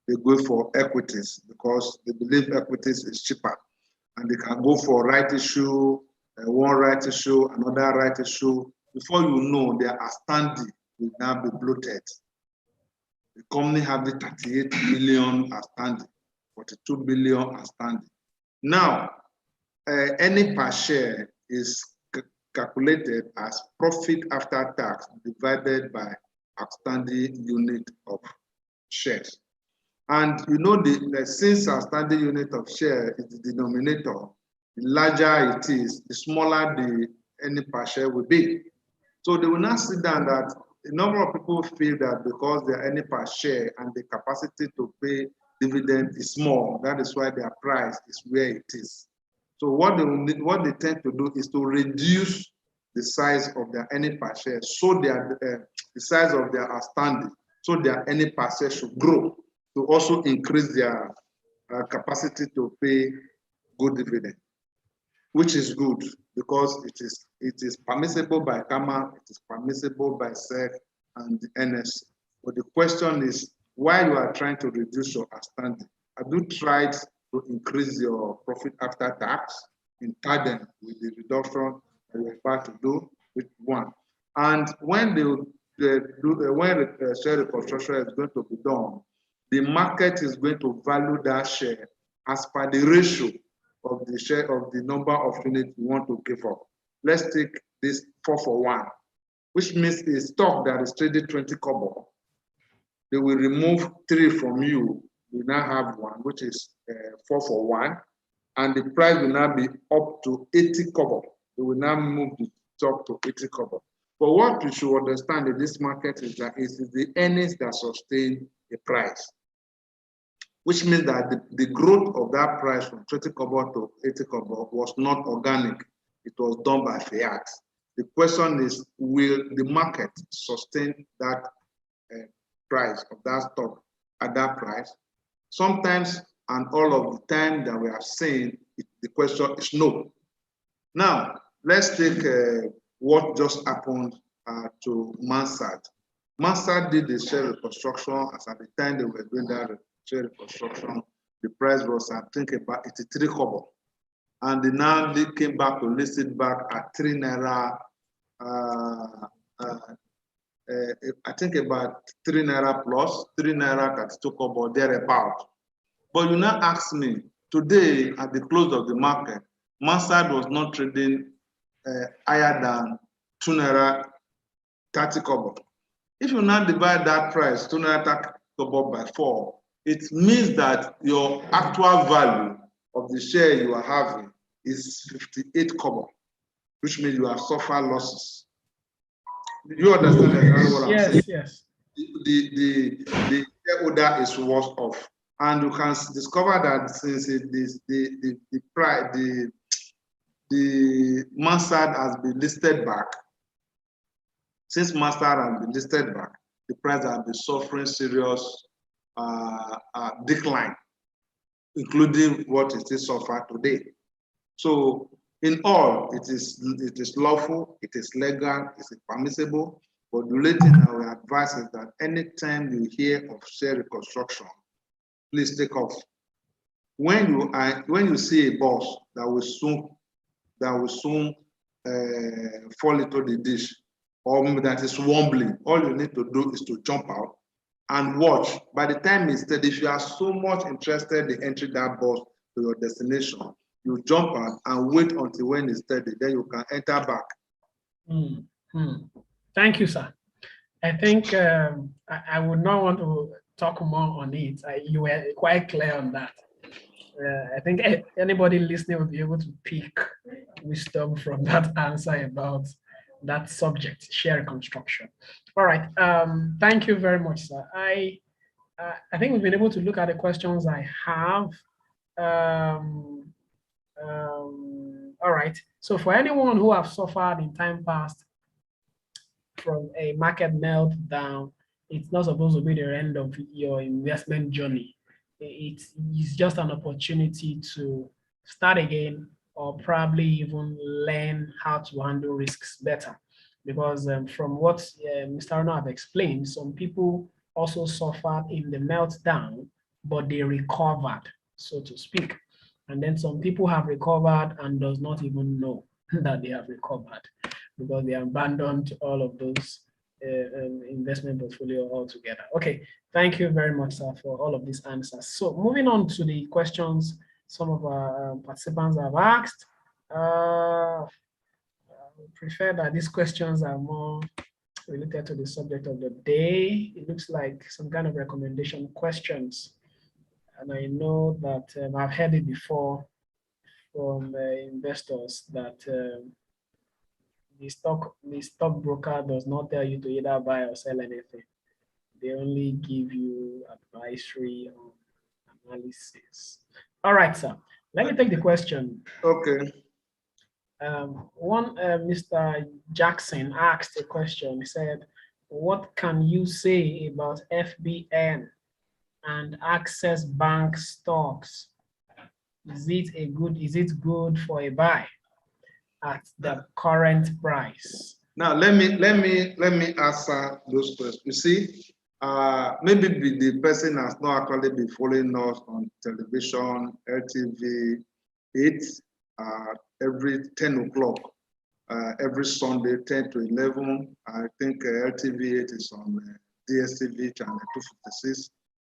they go for equities because they believe equities is cheaper. And they can go for right issue, one right issue, another right issue. Before you know, their outstanding will now be bloated. The company have the 38 billion outstanding, 42 billion outstanding. Now, any per share is calculated as profit after tax divided by outstanding unit of shares. And you know, since outstanding unit of share is the denominator, the larger it is, the smaller the any per share will be. So they will not sit down that a number of people feel that because their any per share and the capacity to pay dividend is small, that is why their price is where it is. So what they tend to do is to reduce the size of their any per share, so the size of their outstanding, so their any per share should grow to also increase their capacity to pay good dividend, which is good because it is permissible by CAMA, it is permissible by SEC and the NSC. But the question is why you are trying to reduce your outstanding. Have you tried to increase your profit after tax in tandem with the reduction that you're about to do with one? And when when share reconstruction is going to be done, the market is going to value that share as per the ratio of the share of the number of units you want to give up. Let's take this 4 for 1, which means a stock that is traded 20 kobo. They will remove 3 from you. You now have 1, which is 4 for 1, and the price will now be up to 80 kobo. They will now move the stock to 80 kobo. But what you should understand in this market is that it is the earnings that sustain the price, which means that the growth of that price from 20 kobo to 80 kobo was not organic. It was done by fiat. The question is, will the market sustain that price of that stock at that price? Sometimes, and all of the time that we are saying, the question is no. Now, let's take what just happened to Mansard. Mansard did the share reconstruction as at the time they were doing that share reconstruction. The price was, I think, about 83 kobo. And now they came back to list it back at 3 naira, I think about 3 naira plus, 3 naira 32 kobo, thereabout. But you now ask me, today at the close of the market, Mansard was not trading higher than 2 naira 30 kobo. If you now divide that price, 2 naira 30 kobo by 4, it means that your actual value of the share you are having is 58 kobo, which means you have suffered losses. You understand exactly what I'm saying? Yes. The shareholder is worse off. And you can discover that since the Mansard has been listed back, since Mansard has been listed back, the price has been suffering serious decline, including what it is suffered today. So in all, it is lawful, it is legal, it is permissible, but the only thing I will advise is that anytime you hear of share reconstruction, please take off. When you see a boss that will soon fall into the dish, or that is wobbling, all you need to do is to jump out and watch. By the time it's steady, if you are so much interested in entering that bus to your destination, you jump out and wait until when it's steady, then you can enter back. Thank you, sir. I think I would not want to talk more on it. You were quite clear on that. I think anybody listening will be able to pick wisdom from that answer about that subject, share construction. All right. Thank you very much, sir. I think we've been able to look at the questions I have. All right. So for anyone who have suffered in time past from a market meltdown, it's not supposed to be the end of your investment journey. It's just an opportunity to start again or probably even learn how to handle risks better. Because from what Mr. Arno have explained, some people also suffered in the meltdown, but they recovered, so to speak. And then some people have recovered and does not even know that they have recovered because they abandoned all of those investment portfolio altogether. Okay, thank you very much, sir, for all of these answers. So moving on to the questions some of our participants have asked. I prefer that these questions are more related to the subject of the day. It looks like some kind of recommendation questions. And I know that I've heard it before from investors that the stockbroker does not tell you to either buy or sell anything. They only give you advisory on analysis. All right, sir. Let me take the question. Okay. Mr. Jackson asked a question. He said, what can you say about FBN and Access Bank stocks? Is it good for a buy at the current price? Now let me answer those questions. You see, maybe the person has not actually been following us on television, LTV, 8 every 10 o'clock, every Sunday, 10 to 11. I think LTV 8 is on DSTV channel 256.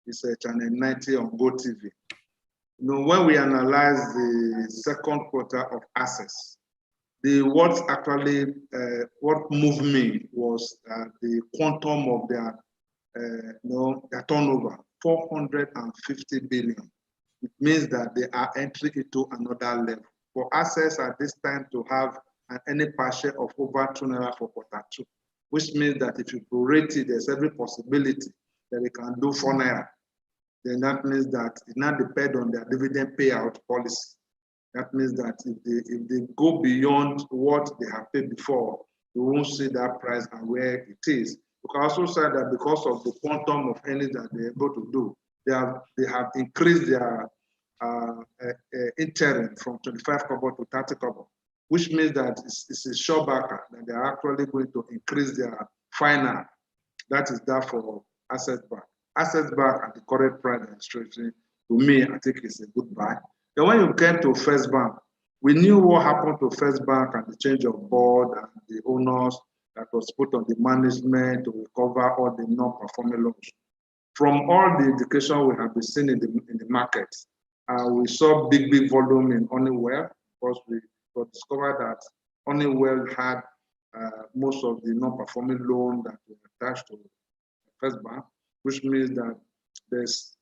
It's channel 90 on GoTV. You know, when we analyze the second quarter of Access, what moved me was the quantum of their turnover, 450 billion. It means that they are entering into another level. For Access at this time to have any per share of over 2 naira for quarter 2, which means that if you prorate it, there's every possibility that they can do 4 naira. Then that means that it now depends on their dividend payout policy. That means that if they go beyond what they have paid before, you won't see that price and where it is. You can also say that because of the quantum of earnings that they're able to do, they have increased their interim from 25 kobo to 30 kobo, which means that it's a sure backer that they're actually going to increase their final. That is that for Access Bank. Access Bank at the current price administration, to me, I think it's a good buy. Then when you get to First Bank, we knew what happened to First Bank and the change of board and the owners that was put on the management to recover all the non-performing loans. From all the indication we have been seeing in the market, we saw big volume in Honeywell because we discovered that Honeywell had most of the non-performing loan that were attached to First Bank, which means that there's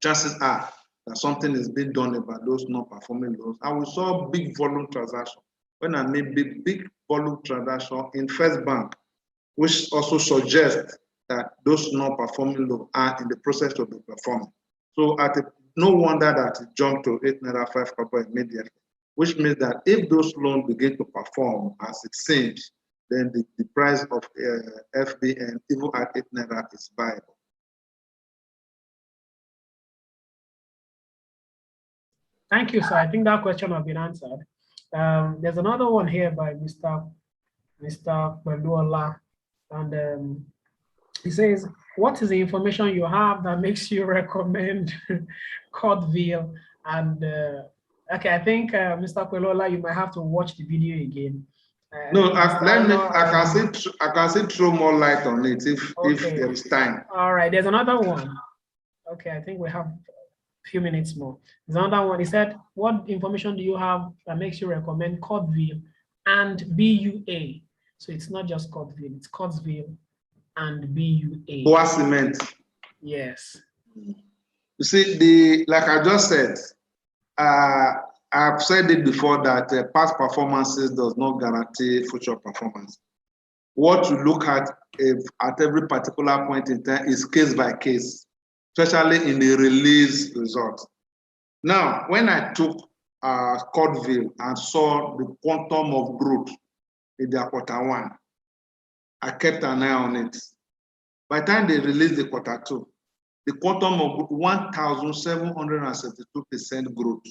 chances are that something is being done about those non-performing loans. And we saw big volume transaction. When I mean big volume transaction in First Bank, which also suggests that those non-performing loans are in the process of the performing. So no wonder that it jumped to 8 naira 5 kobo immediately, which means that if those loans begin to perform as it seems, then the price of FBN, even at 8 naira, is viable. Thank you, sir. I think that question has been answered. There's another one here by Mr. Beluola, and he says, what is the information you have that makes you recommend Codville? And okay, I think Mr. Beluola, you might have to watch the video again. No, I can see throw more light on it if there is time. All right, there's another one. Okay, I think we have few minutes more. There's another one. He said, what information do you have that makes you recommend Codville and BUA? So it's not just Codville, it's Codville and BUA. Boa Cement. Yes. You see, like I just said, I've said it before that past performances does not guarantee future performance. What you look at every particular point in time is case by case, especially in the release result. Now, when I took Cordville and saw the quantum of growth in their quarter one, I kept an eye on it. By the time they released the quarter two, the quantum of 1,772% growth.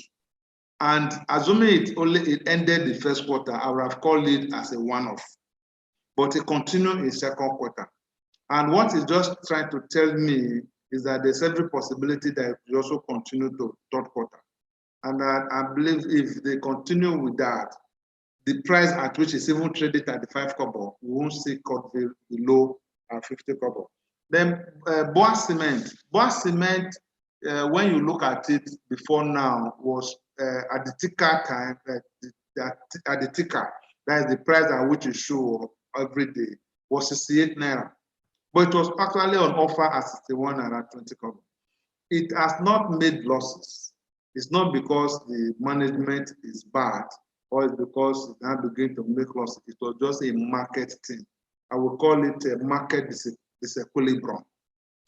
And assuming it ended the first quarter, I would have called it as a one-off. But it continued in second quarter. And what it's just trying to tell me is that there's every possibility that it will also continue to third quarter. And I believe if they continue with that, the price at which it's even traded at the 5 kobo, we won't see Cordville below 50 kobo. Then Boa Cement. Boa Cement, when you look at it before now, was at the ticker time, at the ticker, that is the price at which it show every day, was 68 naira. But it was actually on offer at 61 naira 20 kobo. It has not made losses. It's not because the management is bad or it's because it now begin to make losses. It was just a market thing. I would call it a market disequilibrium.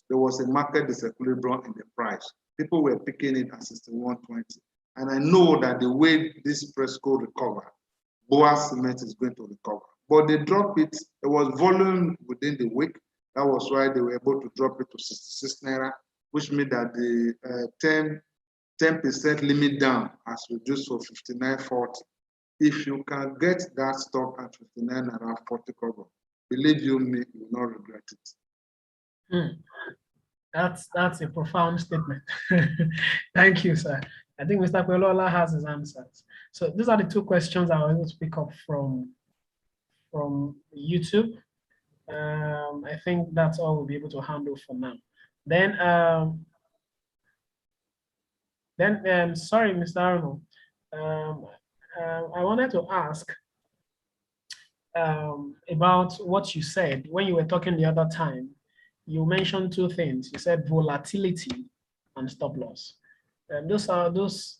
There was a market disequilibrium in the price. People were picking it at 61.20. And I know that the way this press could recover, Boa Cement is going to recover. But they dropped it. There was volume within the week. That was why they were able to drop it to 66 naira, which means that the 10% limit down has reduced for 59.40. If you can get that stock at 59 naira 40 kobo, believe you me, you will not regret it. That's a profound statement. Thank you, sir. I think Mr. Kwelola has his answers. So these are the two questions I was able to pick up from YouTube. I think that's all we'll be able to handle for now. Then, sorry, Mr. Arnold. I wanted to ask about what you said when you were talking the other time. You mentioned two things. You said volatility and stop loss. Those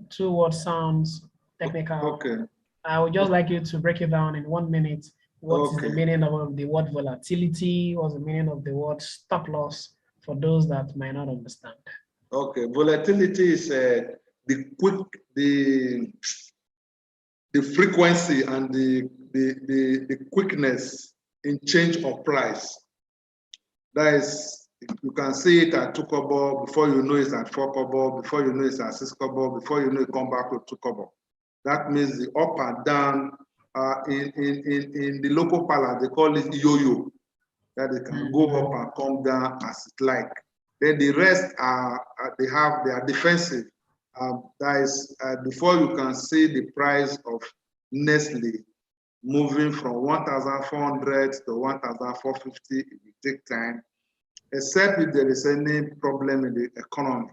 two words sounds technical. Okay. I would just like you to break it down in 1 minute. What is the meaning of the word volatility? What's the meaning of the word stop loss for those that might not understand? Okay, volatility is the frequency and the quickness in change of price. That is, you can see it at 2 kobo, before you know it's at 4 kobo, before you know it's at 6 kobo, before you know it come back to 2 kobo. That means the up and down. In the local parlance, they call it yo-yo, that they can go up and come down as it like. Then the rest they are defensive. That is, before you can see the price of Nestle moving from 1,400 to 1,450, it will take time, except if there is any problem in the economy.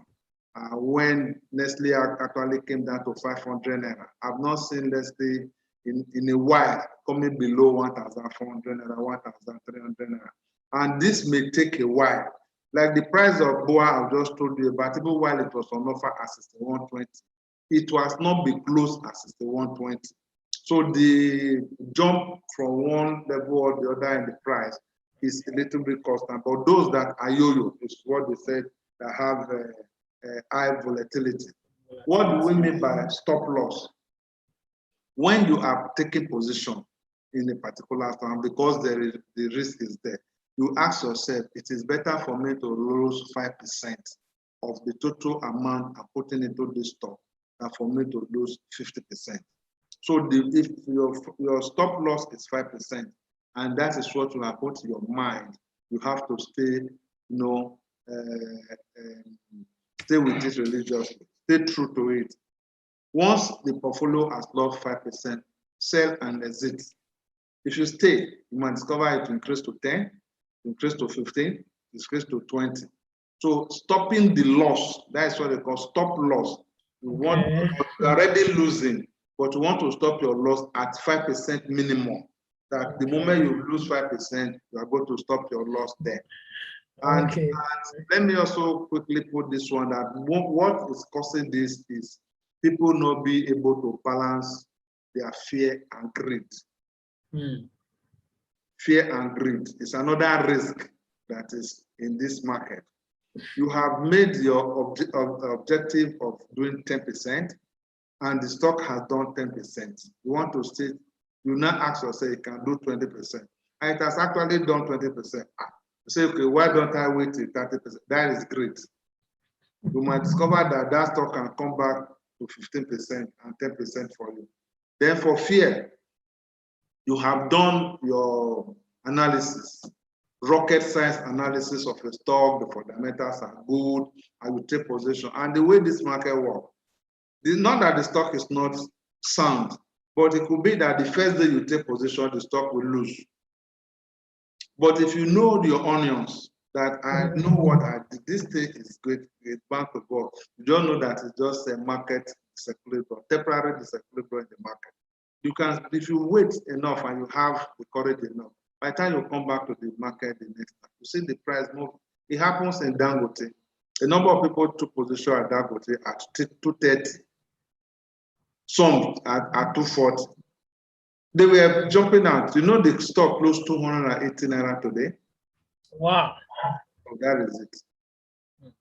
When Nestle actually came down to 500 naira, I've not seen Nestle in a while coming below 1,400 naira, 1,300 naira. And this may take a while. Like the price of Boa I've just told you about, even while it was on offer at 61.20, it was not be close at 61.20. So the jump from one level or the other in the price is a little bit constant. But those that are yo-yo is what they said that have high volatility. What do we mean by stop loss? When you are taking position in a particular firm, because the risk is there, you ask yourself, it is better for me to lose 5% of the total amount I'm putting into this stock than for me to lose 50%. So if your stop loss is 5%, and that is what you have put in your mind, you have to stay, stay with it religiously, stay true to it. Once the portfolio has lost 5%, sell and exit. If you stay, you might discover it increase to 10, increase to 15, increase to 20. So stopping the loss, that is what they call stop loss. You're already losing, but you want to stop your loss at 5% minimum. That the moment you lose 5%, you are going to stop your loss there. And let me also quickly put this one, that what is causing this is people not be able to balance their fear and greed. Fear and greed is another risk that is in this market. You have made your objective of doing 10%, and the stock has done 10%. You want to stay, you now ask yourself, you can do 20%. And it has actually done 20%. You say, okay, why don't I wait till 30%? That is great. You might discover that that stock can come back to 15% and 10% for you. Then for fear, you have done your analysis, rocket science analysis of the stock, the fundamentals are good, and you take position. And the way this market works, not that the stock is not sound, but it could be that the first day you take position, the stock will lose. But if you know your onions, that I know what I did, this thing is great, it's bound to go. You don't know that it's just a market disequilibrium, temporary disequilibrium in the market. You can, if you wait enough and you have the courage enough, by the time you come back to the market the next time, you see the price move. It happens in Dangote. A number of people took position at Dangote at 230, some at 240. They were jumping out. You know, the stock closed 280 naira today. Wow. So that is it.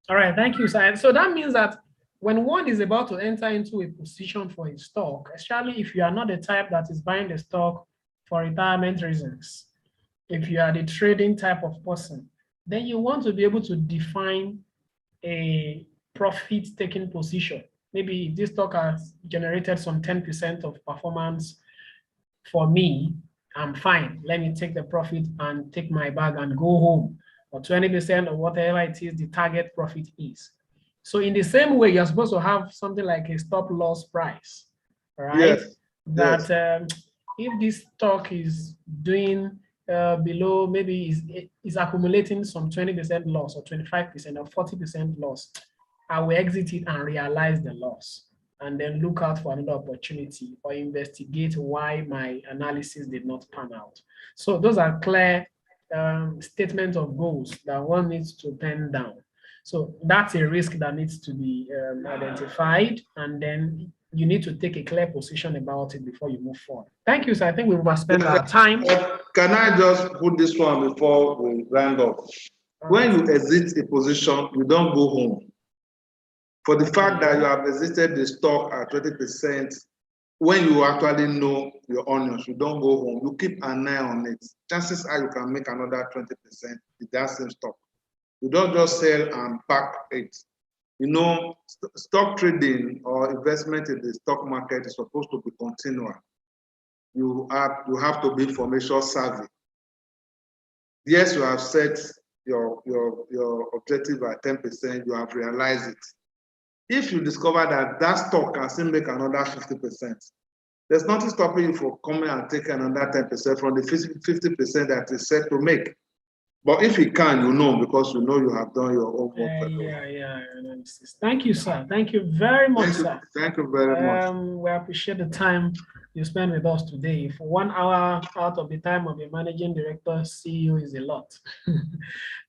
All right, thank you, sir. So that means that when one is about to enter into a position for a stock, especially if you are not the type that is buying the stock for retirement reasons, if you are the trading type of person, then you want to be able to define a profit-taking position. Maybe if this stock has generated some 10% of performance for me, I'm fine. Let me take the profit and take my bag and go home, or 20% or whatever it is the target profit is. So in the same way, you're supposed to have something like a stop loss price, right? Yes. That if this stock is doing below, maybe is accumulating some 20% loss or 25% or 40% loss, I will exit it and realize the loss, and then look out for another opportunity or investigate why my analysis did not pan out. So those are clear statements of goals that one needs to pen down. So that's a risk that needs to be identified, and then you need to take a clear position about it before you move forward. Thank you, sir. I think we've overspent our time. Can I just put this one before we round up? When you exit a position, you don't go home. For the fact that you have exited the stock at 20%, when you actually know your onions, you don't go home. You keep an eye on it. Chances are you can make another 20% with that same stock. You don't just sell and pack it. You know, stock trading or investment in the stock market is supposed to be continual. You have to be information savvy. Yes, you have set your objective at 10%, you have realized it. If you discover that that stock can still make another 50%, there's nothing stopping you from coming and taking another 10% from the 50% that is set to make. But if you can, you know, because you know you have done your own work. Thank you, sir. Thank you very much, sir. Thank you very much. We appreciate the time you spend with us today. For 1 hour out of the time of a managing director, CEO is a lot.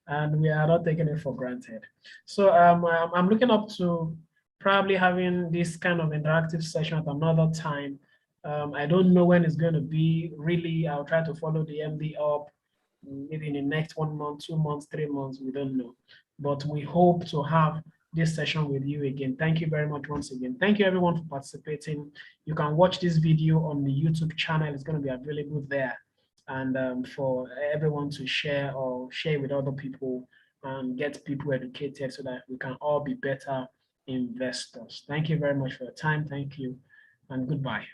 And we are not taking it for granted. So I'm looking up to probably having this kind of interactive session at another time. I don't know when it's going to be. Really, I'll try to follow the MD up. Maybe in the next 1 month, 2 months, 3 months, we don't know. But we hope to have this session with you again. Thank you very much once again. Thank you everyone for participating. You can watch this video on the YouTube channel. It's going to be available there. And for everyone to share or share with other people and get people educated so that we can all be better investors. Thank you very much for your time. Thank you and goodbye.